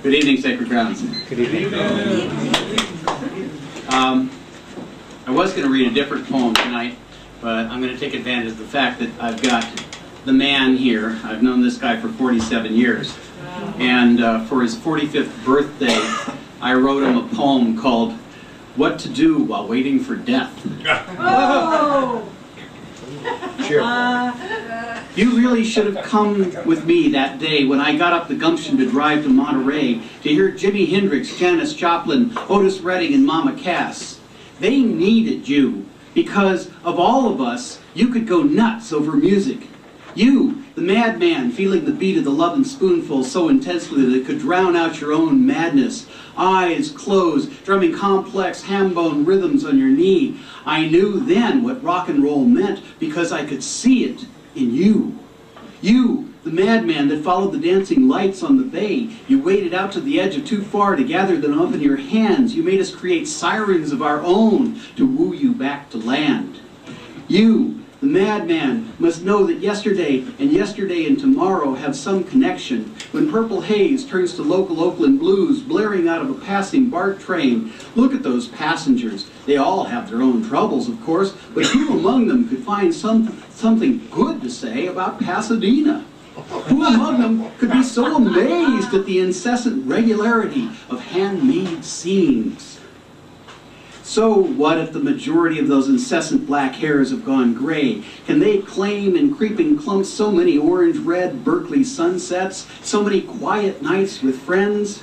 Good evening, Sacred Grounds. Good evening. I was going to read a different poem tonight, but I'm going to take advantage of the fact that I've got the man here. I've known this guy for 47 years. And for his 45th birthday, I wrote him a poem called What to Do While Waiting for Death. Oh! You really should have come with me that day when I got up the gumption to drive to Monterey to hear Jimi Hendrix, Janis Joplin, Otis Redding, and Mama Cass. They needed you because of all of us, you could go nuts over music. You, the madman, feeling the beat of the Lovin' Spoonful so intensely that it could drown out your own madness. Eyes closed, drumming complex ham-bone rhythms on your knee. I knew then what rock and roll meant because I could see it in you. You, the madman that followed the dancing lights on the bay. You waded out to the edge of too far to gather them up in your hands. You made us create sirens of our own to woo you back to land. You, the madman, must know that yesterday and tomorrow have some connection. When Purple Haze turns to local Oakland blues blaring out of a passing BART train, look at those passengers. They all have their own troubles, of course, but who among them could find something good to say about Pasadena? Who among them could be so amazed at the incessant regularity of handmade scenes? So what if the majority of those incessant black hairs have gone gray? Can they claim in creeping clumps so many orange-red Berkeley sunsets, so many quiet nights with friends?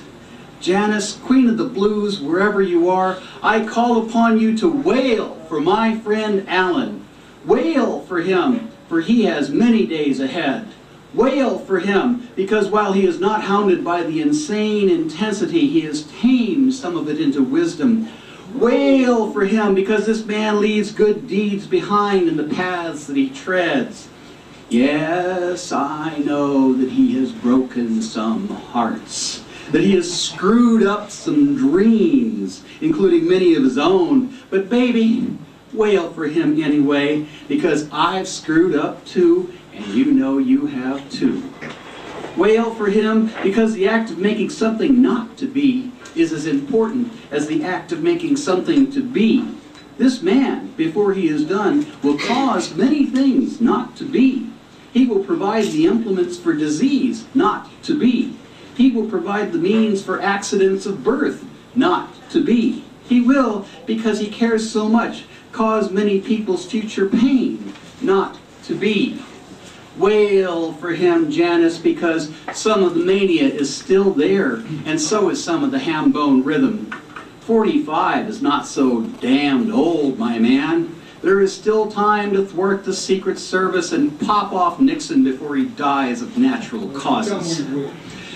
Janice, Queen of the Blues, wherever you are, I call upon you to wail for my friend Alan. Wail for him, for he has many days ahead. Wail for him, because while he is not hounded by the insane intensity, he has tamed some of it into wisdom. Wail for him, because this man leaves good deeds behind in the paths that he treads. Yes, I know that he has broken some hearts, that he has screwed up some dreams, including many of his own. But baby, wail for him anyway, because I've screwed up too, and you know you have too. Wail for him, because the act of making something not to be is as important as the act of making something to be. This man, before he is done, will cause many things not to be. He will provide the implements for disease not to be. He will provide the means for accidents of birth not to be. He will, because he cares so much, cause many people's future pain not to be. Wail for him, Janice, because some of the mania is still there, and so is some of the ham-bone rhythm. 45 is not so damned old, my man. There is still time to thwart the Secret Service and pop off Nixon before he dies of natural causes.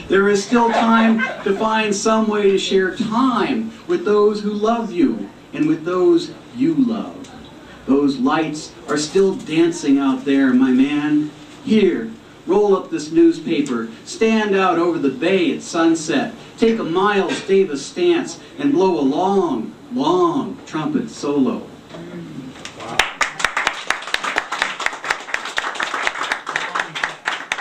There is still time to find some way to share time with those who love you and with those you love. Those lights are still dancing out there, my man. Here, roll up this newspaper, stand out over the bay at sunset, take a Miles Davis stance, and blow a long, long trumpet solo.